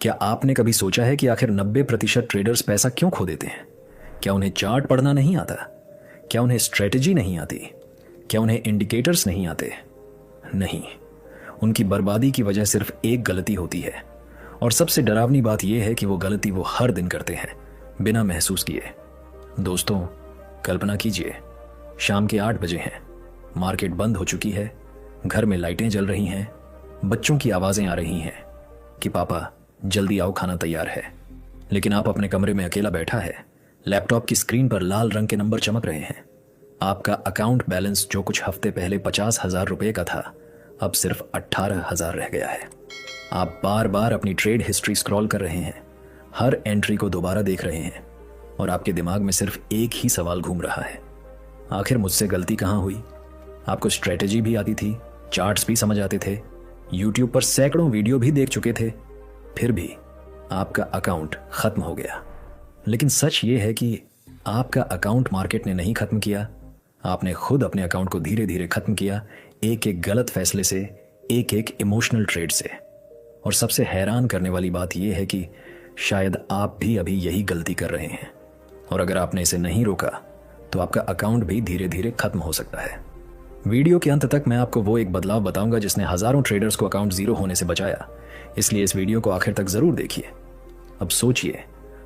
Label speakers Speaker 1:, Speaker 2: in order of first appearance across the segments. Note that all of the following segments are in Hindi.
Speaker 1: क्या आपने कभी सोचा है कि आखिर 90% ट्रेडर्स पैसा क्यों खो देते हैं? क्या उन्हें चार्ट पढ़ना नहीं आता? क्या उन्हें स्ट्रेटजी नहीं आती? क्या उन्हें इंडिकेटर्स नहीं आते? नहीं, उनकी बर्बादी की वजह सिर्फ एक गलती होती है, और सबसे डरावनी बात यह है कि वो गलती वो हर दिन करते हैं बिना महसूस किए। दोस्तों, कल्पना कीजिए, शाम के 8 बजे हैं, मार्केट बंद हो चुकी है, घर में लाइटें जल रही हैं, बच्चों की आवाज़ें आ रही हैं कि पापा जल्दी आओ, खाना तैयार है। लेकिन आप अपने कमरे में अकेला बैठा है, लैपटॉप की स्क्रीन पर लाल रंग के नंबर चमक रहे हैं। आपका अकाउंट बैलेंस जो कुछ हफ्ते पहले 50,000 रुपये का था, अब सिर्फ 18,000 रह गया है। आप बार बार अपनी ट्रेड हिस्ट्री स्क्रॉल कर रहे हैं, हर एंट्री को दोबारा देख रहे हैं, और आपके दिमाग में सिर्फ एक ही सवाल घूम रहा है, आखिर मुझसे गलती कहाँ हुई? आपको स्ट्रेटेजी भी आती थी, चार्ट्स भी समझ आते थे, यूट्यूब पर सैकड़ों वीडियो भी देख चुके थे, फिर भी आपका अकाउंट खत्म हो गया। लेकिन सच ये है कि आपका अकाउंट मार्केट ने नहीं खत्म किया, आपने खुद अपने अकाउंट को धीरे धीरे खत्म किया, एक एक गलत फैसले से, एक एक इमोशनल ट्रेड से। और सबसे हैरान करने वाली बात यह है कि शायद आप भी अभी यही गलती कर रहे हैं, और अगर आपने इसे नहीं रोका तो आपका अकाउंट भी धीरे धीरे खत्म हो सकता है। वीडियो के अंत तक मैं आपको वो एक बदलाव बताऊंगा जिसने हजारों ट्रेडर्स को अकाउंट जीरो होने से बचाया, इसलिए इस वीडियो को आखिर तक जरूर देखिए। अब सोचिए,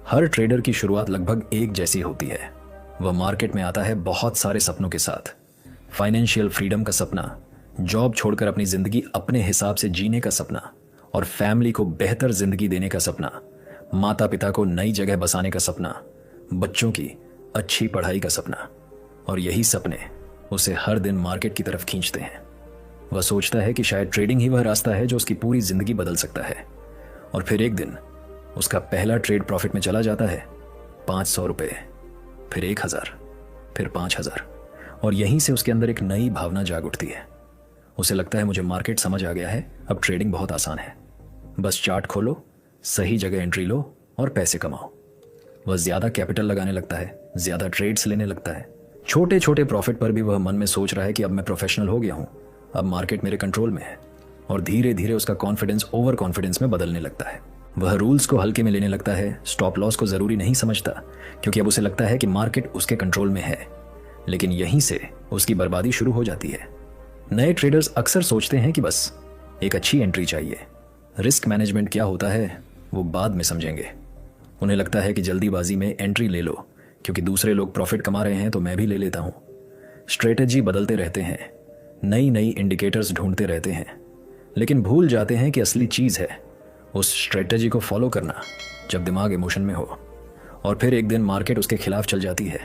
Speaker 1: हर ट्रेडर की शुरुआत लगभग एक जैसी होती है। वह मार्केट में आता है बहुत सारे सपनों के साथ, फाइनेंशियल फ्रीडम का सपना, जॉब छोड़कर अपनी जिंदगी अपने हिसाब से जीने का सपना, और फैमिली को बेहतर जिंदगी देने का सपना, माता पिता को नई जगह बसाने का सपना, बच्चों की अच्छी पढ़ाई का सपना। और यही सपने उसे हर दिन मार्केट की तरफ खींचते हैं। वह सोचता है कि शायद ट्रेडिंग ही वह रास्ता है जो उसकी पूरी जिंदगी बदल सकता है। और फिर एक दिन उसका पहला ट्रेड प्रॉफिट में चला जाता है, 500 रुपये, फिर 1,000, फिर 5,000, और यहीं से उसके अंदर एक नई भावना जाग उठती है। उसे लगता है मुझे मार्केट समझ आ गया है, अब ट्रेडिंग बहुत आसान है, बस चार्ट खोलो, सही जगह एंट्री लो और पैसे कमाओ। वह ज्यादा कैपिटल लगाने लगता है, ज्यादा ट्रेड्स लेने लगता है। छोटे छोटे प्रॉफिट पर भी वह मन में सोच रहा है कि अब मैं प्रोफेशनल हो गया हूं, अब मार्केट मेरे कंट्रोल में है। और धीरे धीरे उसका कॉन्फिडेंस ओवर कॉन्फिडेंस में बदलने लगता है। वह रूल्स को हल्के में लेने लगता है, स्टॉप लॉस को जरूरी नहीं समझता, क्योंकि अब उसे लगता है कि मार्केट उसके कंट्रोल में है। लेकिन यहीं से उसकी बर्बादी शुरू हो जाती है। नए ट्रेडर्स अक्सर सोचते हैं कि बस एक अच्छी एंट्री चाहिए, रिस्क मैनेजमेंट क्या होता है वो बाद में समझेंगे। उन्हें लगता है कि जल्दीबाजी में एंट्री ले लो, क्योंकि दूसरे लोग प्रॉफिट कमा रहे हैं तो मैं भी ले लेता हूं। स्ट्रेटेजी बदलते रहते हैं, नई नई इंडिकेटर्स ढूंढते रहते हैं, लेकिन भूल जाते हैं कि असली चीज़ है उस स्ट्रेटेजी को फॉलो करना जब दिमाग इमोशन में हो। और फिर एक दिन मार्केट उसके खिलाफ चल जाती है,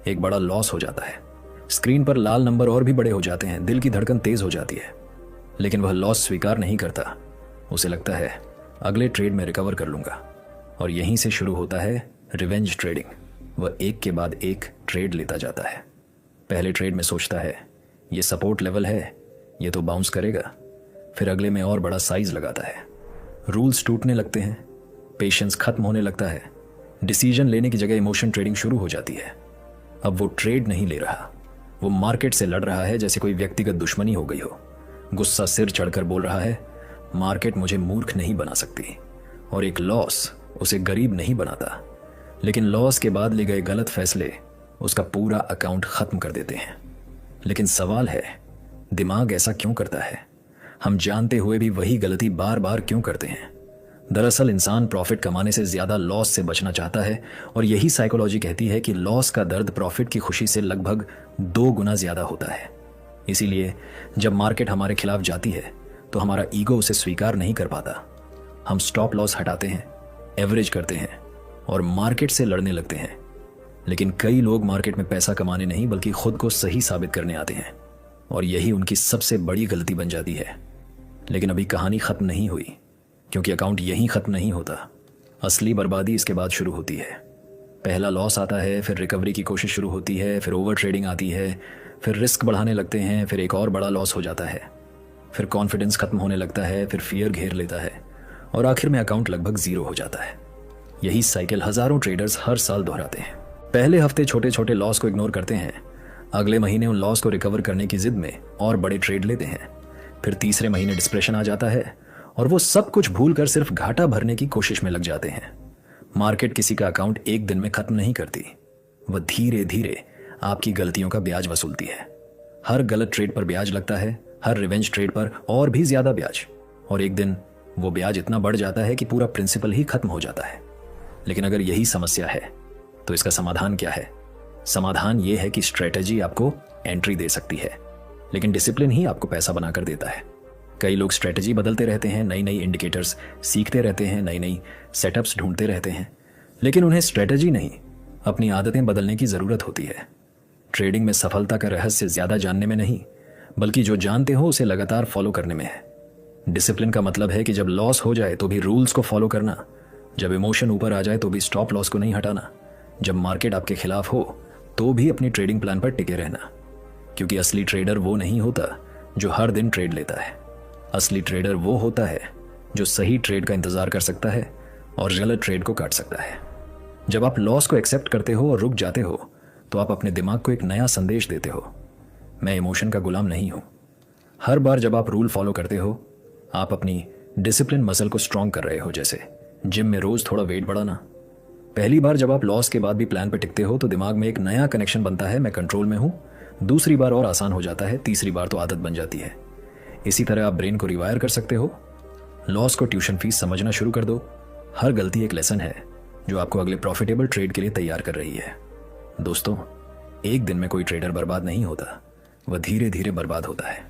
Speaker 1: एक बड़ा लॉस हो जाता है, स्क्रीन पर लाल नंबर और भी बड़े हो जाते हैं, दिल की धड़कन तेज हो जाती है। लेकिन वह लॉस स्वीकार नहीं करता। उसे लगता है अगले ट्रेड में रिकवर कर लूंगा। और यहीं से शुरू होता है रिवेंज ट्रेडिंग। वह एक के बाद एक ट्रेड लेता जाता है। पहले ट्रेड में सोचता है ये सपोर्ट लेवल है, ये तो बाउंस करेगा। फिर अगले में और बड़ा साइज लगाता है। रूल्स टूटने लगते हैं, पेशेंस खत्म होने लगता है, डिसीजन लेने की जगह इमोशन ट्रेडिंग शुरू हो जाती है। अब वो ट्रेड नहीं ले रहा, वो मार्केट से लड़ रहा है जैसे कोई व्यक्तिगत दुश्मनी हो गई हो। गुस्सा सिर चढ़कर बोल रहा है, मार्केट मुझे मूर्ख नहीं बना सकती। और एक लॉस उसे गरीब नहीं बनाता, लेकिन लॉस के बाद ले गए गलत फैसले उसका पूरा अकाउंट खत्म कर देते हैं। लेकिन सवाल है, दिमाग ऐसा क्यों करता है? हम जानते हुए भी वही गलती बार बार क्यों करते हैं? दरअसल इंसान प्रॉफिट कमाने से ज्यादा लॉस से बचना चाहता है, और यही साइकोलॉजी कहती है कि लॉस का दर्द प्रॉफिट की खुशी से लगभग 2 गुना ज्यादा होता है। इसीलिए जब मार्केट हमारे खिलाफ जाती है तो हमारा ईगो उसे स्वीकार नहीं कर पाता। हम स्टॉप लॉस हटाते हैं, एवरेज करते हैं और मार्केट से लड़ने लगते हैं। लेकिन कई लोग मार्केट में पैसा कमाने नहीं बल्कि खुद को सही साबित करने आते हैं, और यही उनकी सबसे बड़ी गलती बन जाती है। लेकिन अभी कहानी खत्म नहीं हुई, क्योंकि अकाउंट यहीं खत्म नहीं होता। असली बर्बादी इसके बाद शुरू होती है। पहला लॉस आता है, फिर रिकवरी की कोशिश शुरू होती है, फिर ओवर ट्रेडिंग आती है, फिर रिस्क बढ़ाने लगते हैं, फिर एक और बड़ा लॉस हो जाता है, फिर कॉन्फिडेंस खत्म होने लगता है, फिर फियर घेर लेता है, और आखिर में अकाउंट लगभग जीरो हो जाता है। यही साइकिल हजारों ट्रेडर्स हर साल दोहराते हैं। पहले हफ्ते छोटे छोटे लॉस को इग्नोर करते हैं, अगले महीने उन लॉस को रिकवर करने की जिद में और बड़े ट्रेड लेते हैं, फिर तीसरे महीने डिप्रेशन आ जाता है और वो सब कुछ भूलकर सिर्फ घाटा भरने की कोशिश में लग जाते हैं। मार्केट किसी का अकाउंट एक दिन में खत्म नहीं करती, वह धीरे धीरे आपकी गलतियों का ब्याज वसूलती है। हर गलत ट्रेड पर ब्याज लगता है, हर रिवेंज ट्रेड पर और भी ज्यादा ब्याज, और एक दिन वो ब्याज इतना बढ़ जाता है कि पूरा प्रिंसिपल ही खत्म हो जाता है। लेकिन अगर यही समस्या है तो इसका समाधान क्या है? समाधान यह है कि स्ट्रेटेजी आपको एंट्री दे सकती है, लेकिन डिसिप्लिन ही आपको पैसा बनाकर देता है। कई लोग स्ट्रेटेजी बदलते रहते हैं, नई नई इंडिकेटर्स सीखते रहते हैं, नई नई सेटअप्स ढूंढते रहते हैं, लेकिन उन्हें स्ट्रेटेजी नहीं, अपनी आदतें बदलने की ज़रूरत होती है। ट्रेडिंग में सफलता का रहस्य ज़्यादा जानने में नहीं, बल्कि जो जानते हो उसे लगातार फॉलो करने में है। डिसिप्लिन का मतलब है कि जब लॉस हो जाए तो भी रूल्स को फॉलो करना, जब इमोशन ऊपर आ जाए तो भी स्टॉप लॉस को नहीं हटाना, जब मार्केट आपके खिलाफ हो तो भी अपनी ट्रेडिंग प्लान पर टिके रहना। क्योंकि असली ट्रेडर वो नहीं होता जो हर दिन ट्रेड लेता है। असली ट्रेडर वो होता है जो सही ट्रेड का इंतजार कर सकता है और गलत ट्रेड को काट सकता है। जब आप लॉस को एक्सेप्ट करते हो और रुक जाते हो तो आप अपने दिमाग को एक नया संदेश देते हो, मैं इमोशन का गुलाम नहीं हूं। हर बार जब आप रूल फॉलो करते हो, आप अपनी डिसिप्लिन मसल को स्ट्रांग कर रहे हो। जैसे जिम में रोज थोड़ा वेट बढ़ाना। पहली बार जब आप लॉस के बाद भी प्लान पर टिकते हो तो दिमाग में एक नया कनेक्शन बनता है, मैं कंट्रोल में हूं। दूसरी बार और आसान हो जाता है, तीसरी बार तो आदत बन जाती है। इसी तरह आप ब्रेन को रिवायर कर सकते हो। लॉस को ट्यूशन फीस समझना शुरू कर दो। हर गलती एक लेसन है जो आपको अगले प्रॉफिटेबल ट्रेड के लिए तैयार कर रही है। दोस्तों, एक दिन में कोई ट्रेडर बर्बाद नहीं होता, वह धीरे धीरे बर्बाद होता है।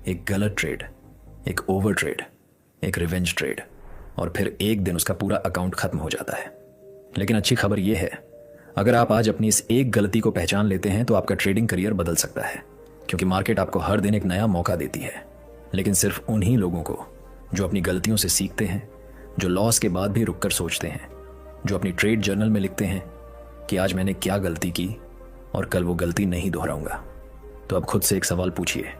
Speaker 1: एक गलत ट्रेड, एक ओवर ट्रेड, एक रिवेंज ट्रेड, और फिर एक दिन उसका पूरा अकाउंट खत्म हो जाता है। लेकिन अच्छी खबर यह है, अगर आप आज अपनी इस एक गलती को पहचान लेते हैं तो आपका ट्रेडिंग करियर बदल सकता है। क्योंकि मार्केट आपको हर दिन एक नया मौका देती है, लेकिन सिर्फ उन्हीं लोगों को जो अपनी गलतियों से सीखते हैं, जो लॉस के बाद भी रुककर सोचते हैं, जो अपनी ट्रेड जर्नल में लिखते हैं कि आज मैंने क्या गलती की और कल वो गलती नहीं दोहराऊंगा। तो अब खुद से एक सवाल पूछिए,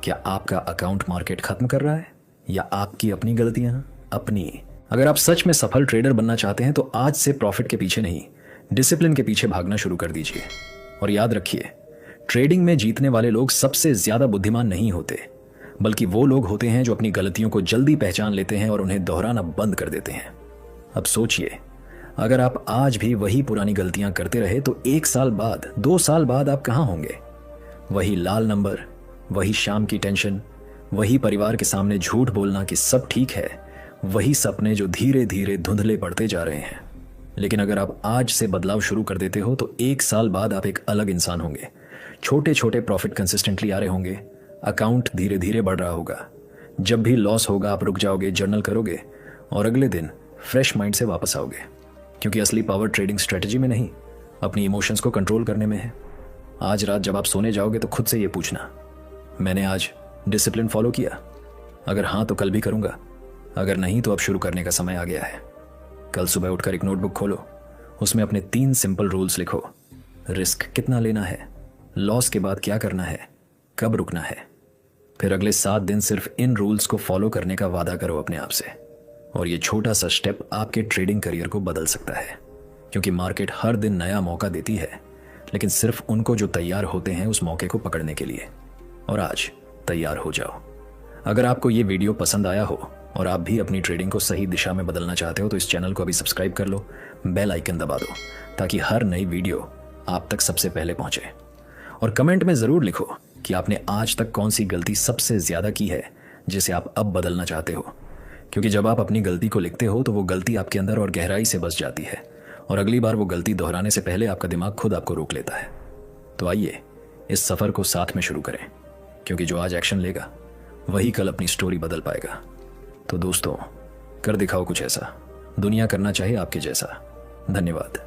Speaker 1: क्या आपका अकाउंट मार्केट खत्म कर रहा है या आपकी अपनी गलतियां? अपनी। अगर आप सच में सफल ट्रेडर बनना चाहते हैं तो आज से प्रॉफिट के पीछे नहीं, डिसिप्लिन के पीछे भागना शुरू कर दीजिए। और याद रखिए, ट्रेडिंग में जीतने वाले लोग सबसे ज्यादा बुद्धिमान नहीं होते, बल्कि वो लोग होते हैं जो अपनी गलतियों को जल्दी पहचान लेते हैं और उन्हें दोहराना बंद कर देते हैं। अब सोचिए, अगर आप आज भी वही पुरानी गलतियां करते रहे तो 1 साल बाद, 2 साल बाद आप कहां होंगे? वही लाल नंबर, वही शाम की टेंशन, वही परिवार के सामने झूठ बोलना कि सब ठीक है, वही सपने जो धीरे धीरे धुंधले पड़ते जा रहे हैं। लेकिन अगर आप आज से बदलाव शुरू कर देते हो तो 1 साल बाद आप एक अलग इंसान होंगे। छोटे छोटे प्रॉफिट कंसिस्टेंटली आ रहे होंगे, अकाउंट धीरे धीरे बढ़ रहा होगा। जब भी लॉस होगा आप रुक जाओगे, जर्नल करोगे और अगले दिन फ्रेश माइंड से वापस आओगे। क्योंकि असली पावर ट्रेडिंग स्ट्रेटजी में नहीं, अपनी इमोशंस को कंट्रोल करने में है। आज रात जब आप सोने जाओगे तो खुद से ये पूछना, मैंने आज डिसिप्लिन फॉलो किया? अगर हाँ तो कल भी करूंगा, अगर नहीं तो अब शुरू करने का समय आ गया है। कल सुबह उठकर एक नोटबुक खोलो, उसमें अपने 3 सिंपल रूल्स लिखो। रिस्क कितना लेना है, लॉस के बाद क्या करना है, कब रुकना है। फिर अगले 7 दिन सिर्फ इन रूल्स को फॉलो करने का वादा करो अपने आप से। और ये छोटा सा स्टेप आपके ट्रेडिंग करियर को बदल सकता है। क्योंकि मार्केट हर दिन नया मौका देती है, लेकिन सिर्फ उनको जो तैयार होते हैं उस मौके को पकड़ने के लिए। और आज तैयार हो जाओ। अगर आपको ये वीडियो पसंद आया हो और आप भी अपनी ट्रेडिंग को सही दिशा में बदलना चाहते हो तो इस चैनल को अभी सब्सक्राइब कर लो, बेल आइकन दबा दो ताकि हर नई वीडियो आप तक सबसे पहले पहुंचे। और कमेंट में ज़रूर लिखो कि आपने आज तक कौन सी गलती सबसे ज़्यादा की है जिसे आप अब बदलना चाहते हो। क्योंकि जब आप अपनी गलती को लिखते हो तो वो गलती आपके अंदर और गहराई से बस जाती है और अगली बार वो गलती दोहराने से पहले आपका दिमाग खुद आपको रोक लेता है। तो आइए इस सफ़र को साथ में शुरू करें, क्योंकि जो आज एक्शन लेगा वही कल अपनी स्टोरी बदल पाएगा। तो दोस्तों, कर दिखाओ कुछ ऐसा, दुनिया करना चाहे आपके जैसा। धन्यवाद।